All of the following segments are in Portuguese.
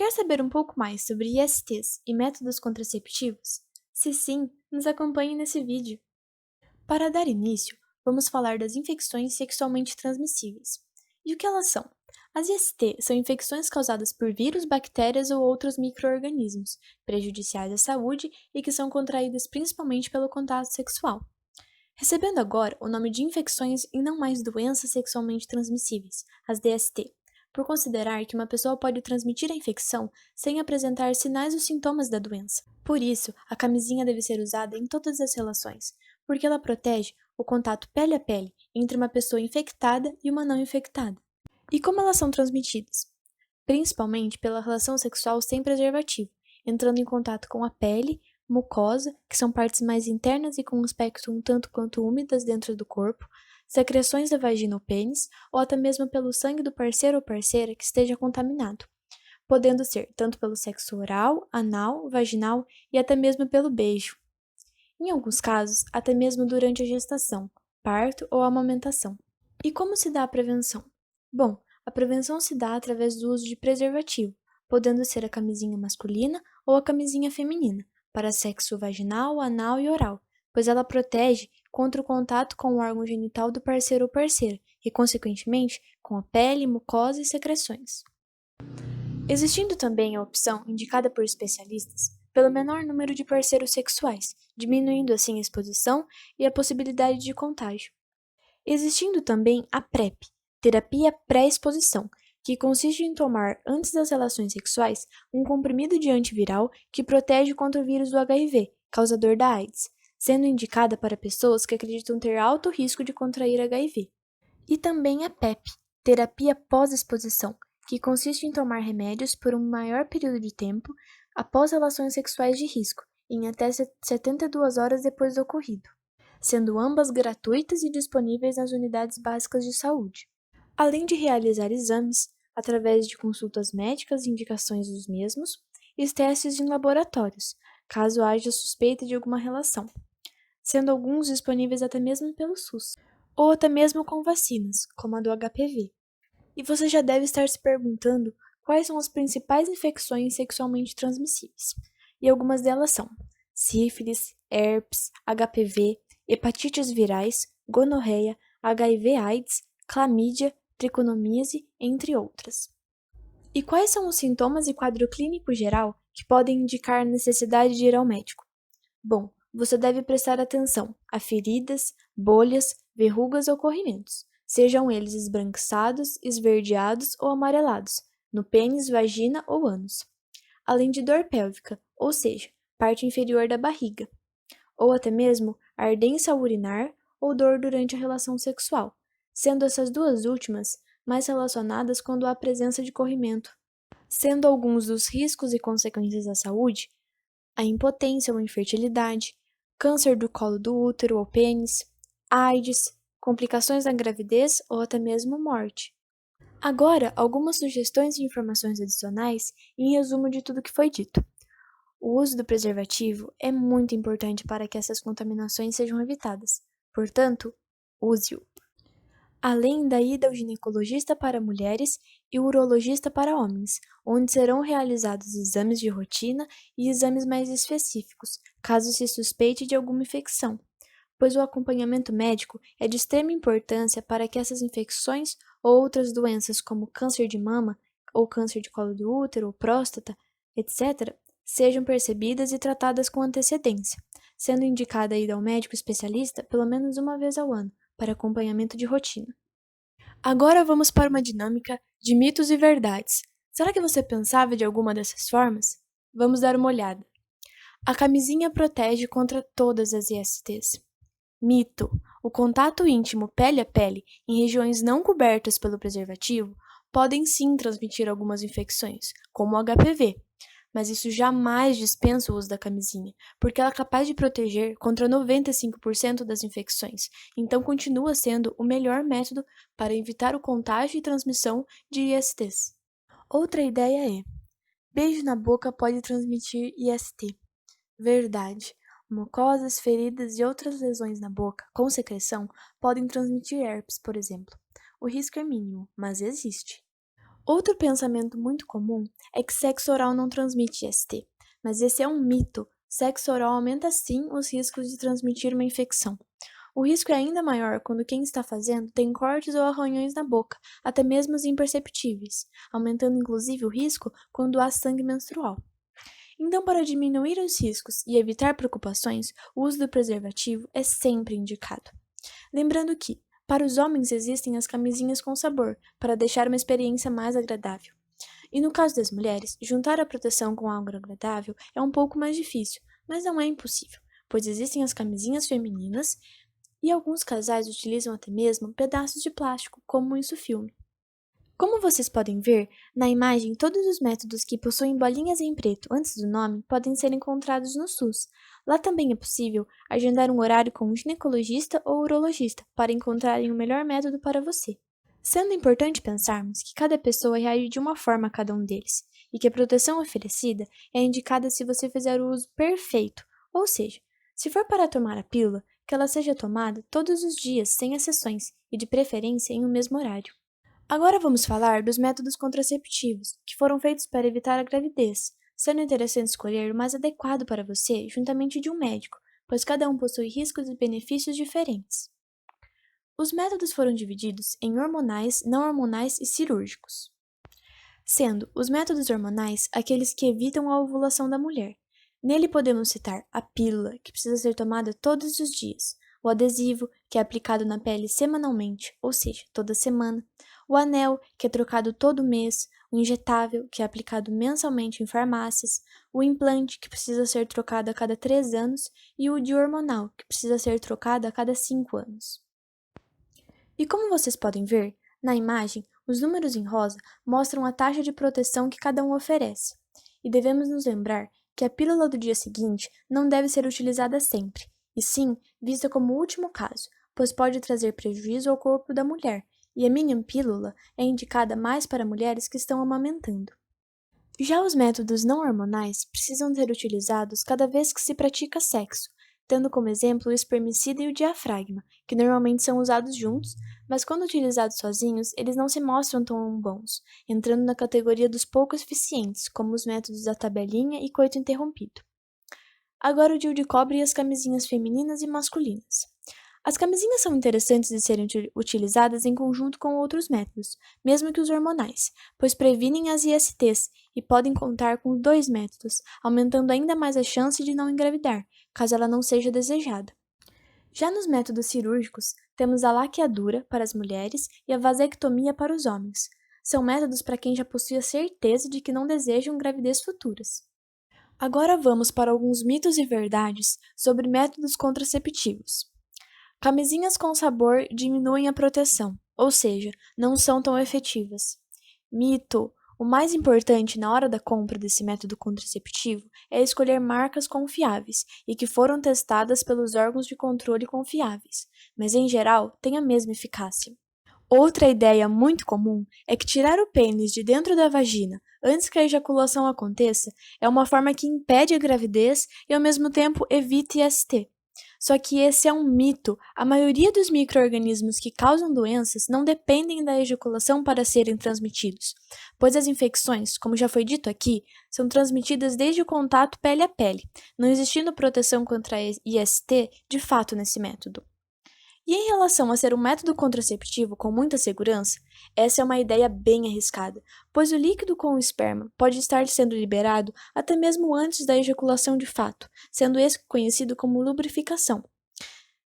Quer saber um pouco mais sobre ISTs e métodos contraceptivos? Se sim, nos acompanhe nesse vídeo. Para dar início, vamos falar das infecções sexualmente transmissíveis. E o que elas são? As IST são infecções causadas por vírus, bactérias ou outros micro-organismos, prejudiciais à saúde e que são contraídas principalmente pelo contato sexual. Recebendo agora o nome de infecções e não mais doenças sexualmente transmissíveis, as DST, por considerar que uma pessoa pode transmitir a infecção sem apresentar sinais ou sintomas da doença. Por isso, a camisinha deve ser usada em todas as relações, porque ela protege o contato pele a pele entre uma pessoa infectada e uma não infectada. E como elas são transmitidas? Principalmente pela relação sexual sem preservativo, entrando em contato com a pele, mucosa, que são partes mais internas e com um aspecto um tanto quanto úmidas dentro do corpo, secreções da vagina ou pênis, ou até mesmo pelo sangue do parceiro ou parceira que esteja contaminado, podendo ser tanto pelo sexo oral, anal, vaginal e até mesmo pelo beijo. Em alguns casos, até mesmo durante a gestação, parto ou amamentação. E como se dá a prevenção? Bom, a prevenção se dá através do uso de preservativo, podendo ser a camisinha masculina ou a camisinha feminina, para sexo vaginal, anal e oral, pois ela protege contra o contato com o órgão genital do parceiro ou parceira e, consequentemente, com a pele, mucosa e secreções. Existindo também a opção, indicada por especialistas, pelo menor número de parceiros sexuais, diminuindo assim a exposição e a possibilidade de contágio. Existindo também a PrEP, terapia pré-exposição, que consiste em tomar, antes das relações sexuais, um comprimido de antiviral que protege contra o vírus do HIV, causador da AIDS, sendo indicada para pessoas que acreditam ter alto risco de contrair HIV. E também a PEP, terapia pós-exposição, que consiste em tomar remédios por um maior período de tempo após relações sexuais de risco, em até 72 horas depois do ocorrido, sendo ambas gratuitas e disponíveis nas unidades básicas de saúde. Além de realizar exames, através de consultas médicas e indicações dos mesmos, e testes em laboratórios, caso haja suspeita de alguma relação, sendo alguns disponíveis até mesmo pelo SUS, ou até mesmo com vacinas, como a do HPV. E você já deve estar se perguntando quais são as principais infecções sexualmente transmissíveis. E algumas delas são sífilis, herpes, HPV, hepatites virais, gonorreia, HIV/AIDS, clamídia, triconomíase, entre outras. E quais são os sintomas e quadro clínico geral que podem indicar a necessidade de ir ao médico? Bom, você deve prestar atenção a feridas, bolhas, verrugas ou corrimentos, sejam eles esbranquiçados, esverdeados ou amarelados, no pênis, vagina ou ânus, além de dor pélvica, ou seja, parte inferior da barriga, ou até mesmo ardência ao urinar ou dor durante a relação sexual, sendo essas duas últimas mais relacionadas quando há presença de corrimento, sendo alguns dos riscos e consequências à saúde a impotência ou infertilidade, câncer do colo do útero ou pênis, AIDS, complicações da gravidez ou até mesmo morte. Agora, algumas sugestões e informações adicionais em resumo de tudo que foi dito. O uso do preservativo é muito importante para que essas contaminações sejam evitadas, portanto, use-o. Além da ida ao ginecologista para mulheres e o urologista para homens, onde serão realizados exames de rotina e exames mais específicos, caso se suspeite de alguma infecção, pois o acompanhamento médico é de extrema importância para que essas infecções ou outras doenças como câncer de mama ou câncer de colo do útero ou próstata, etc., sejam percebidas e tratadas com antecedência, sendo indicada a ida ao médico especialista pelo menos uma vez ao ano, para acompanhamento de rotina. Agora vamos para uma dinâmica de mitos e verdades. Será que você pensava de alguma dessas formas? Vamos dar uma olhada. A camisinha protege contra todas as ISTs. Mito: o contato íntimo pele a pele em regiões não cobertas pelo preservativo podem sim transmitir algumas infecções, como o HPV, mas isso jamais dispensa o uso da camisinha, porque ela é capaz de proteger contra 95% das infecções, então continua sendo o melhor método para evitar o contágio e transmissão de ISTs. Outra ideia é: beijo na boca pode transmitir IST. Verdade. Mucosas, feridas e outras lesões na boca com secreção podem transmitir herpes, por exemplo. O risco é mínimo, mas existe. Outro pensamento muito comum é que sexo oral não transmite IST, mas esse é um mito. Sexo oral aumenta sim os riscos de transmitir uma infecção. O risco é ainda maior quando quem está fazendo tem cortes ou arranhões na boca, até mesmo os imperceptíveis, aumentando inclusive o risco quando há sangue menstrual. Então, para diminuir os riscos e evitar preocupações, o uso do preservativo é sempre indicado. Lembrando que, para os homens existem as camisinhas com sabor, para deixar uma experiência mais agradável. E no caso das mulheres, juntar a proteção com algo agradável é um pouco mais difícil, mas não é impossível, pois existem as camisinhas femininas e alguns casais utilizam até mesmo pedaços de plástico, como em filme. Como vocês podem ver, na imagem todos os métodos que possuem bolinhas em preto antes do nome podem ser encontrados no SUS. Lá também é possível agendar um horário com um ginecologista ou urologista para encontrarem o melhor método para você. Sendo importante pensarmos que cada pessoa reage de uma forma a cada um deles, e que a proteção oferecida é indicada se você fizer o uso perfeito, ou seja, se for para tomar a pílula, que ela seja tomada todos os dias sem exceções e de preferência em um mesmo horário. Agora vamos falar dos métodos contraceptivos, que foram feitos para evitar a gravidez, sendo interessante escolher o mais adequado para você juntamente de um médico, pois cada um possui riscos e benefícios diferentes. Os métodos foram divididos em hormonais, não hormonais e cirúrgicos, sendo os métodos hormonais aqueles que evitam a ovulação da mulher. Nele podemos citar a pílula, que precisa ser tomada todos os dias, o adesivo, que é aplicado na pele semanalmente, ou seja, toda semana, o anel, que é trocado todo mês, o injetável, que é aplicado mensalmente em farmácias, o implante, que precisa ser trocado a cada 3 anos, e o DIU hormonal, que precisa ser trocado a cada 5 anos. E como vocês podem ver, na imagem, os números em rosa mostram a taxa de proteção que cada um oferece. E devemos nos lembrar que a pílula do dia seguinte não deve ser utilizada sempre, e sim vista como último caso, pois pode trazer prejuízo ao corpo da mulher, e a mini pílula é indicada mais para mulheres que estão amamentando. Já os métodos não hormonais precisam ser utilizados cada vez que se pratica sexo, tendo como exemplo o espermicida e o diafragma, que normalmente são usados juntos, mas quando utilizados sozinhos, eles não se mostram tão bons, entrando na categoria dos pouco eficientes, como os métodos da tabelinha e coito interrompido. Agora o DIU de cobre e as camisinhas femininas e masculinas. As camisinhas são interessantes de serem utilizadas em conjunto com outros métodos, mesmo que os hormonais, pois previnem as ISTs e podem contar com 2 métodos, aumentando ainda mais a chance de não engravidar, caso ela não seja desejada. Já nos métodos cirúrgicos, temos a laqueadura para as mulheres e a vasectomia para os homens. São métodos para quem já possui a certeza de que não desejam gravidez futuras. Agora vamos para alguns mitos e verdades sobre métodos contraceptivos. Camisinhas com sabor diminuem a proteção, ou seja, não são tão efetivas. Mito: o mais importante na hora da compra desse método contraceptivo é escolher marcas confiáveis e que foram testadas pelos órgãos de controle confiáveis, mas em geral têm a mesma eficácia. Outra ideia muito comum é que tirar o pênis de dentro da vagina antes que a ejaculação aconteça é uma forma que impede a gravidez e ao mesmo tempo evita IST. Só que esse é um mito. A maioria dos micro-organismos que causam doenças não dependem da ejaculação para serem transmitidos, pois as infecções, como já foi dito aqui, são transmitidas desde o contato pele a pele, não existindo proteção contra a IST de fato nesse método. E em relação a ser um método contraceptivo com muita segurança, essa é uma ideia bem arriscada, pois o líquido com o esperma pode estar sendo liberado até mesmo antes da ejaculação de fato, sendo esse conhecido como lubrificação.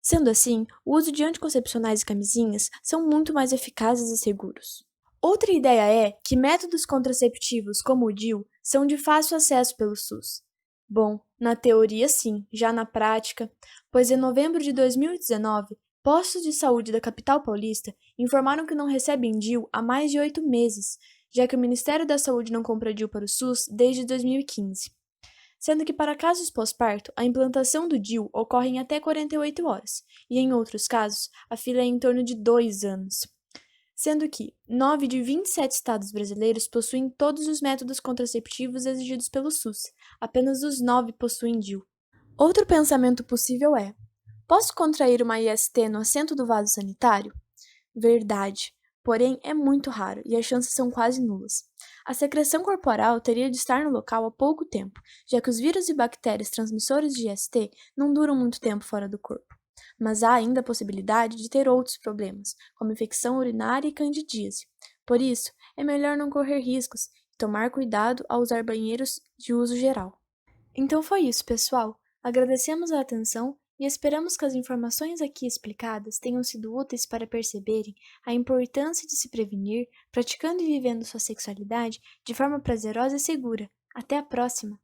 Sendo assim, o uso de anticoncepcionais e camisinhas são muito mais eficazes e seguros. Outra ideia é que métodos contraceptivos como o DIU são de fácil acesso pelo SUS. Bom, na teoria sim, já na prática, pois em novembro de 2019, postos de saúde da capital paulista informaram que não recebem DIU há mais de 8 meses, já que o Ministério da Saúde não compra DIU para o SUS desde 2015. Sendo que para casos pós-parto, a implantação do DIU ocorre em até 48 horas, e em outros casos, a fila é em torno de 2 anos. Sendo que 9 de 27 estados brasileiros possuem todos os métodos contraceptivos exigidos pelo SUS, apenas os 9 possuem DIU. Outro pensamento possível é: posso contrair uma IST no assento do vaso sanitário? Verdade, porém é muito raro e as chances são quase nulas. A secreção corporal teria de estar no local há pouco tempo, já que os vírus e bactérias transmissores de IST não duram muito tempo fora do corpo. Mas há ainda a possibilidade de ter outros problemas, como infecção urinária e candidíase. Por isso, é melhor não correr riscos e tomar cuidado ao usar banheiros de uso geral. Então foi isso, pessoal. Agradecemos a atenção e esperamos que as informações aqui explicadas tenham sido úteis para perceberem a importância de se prevenir, praticando e vivendo sua sexualidade de forma prazerosa e segura. Até a próxima!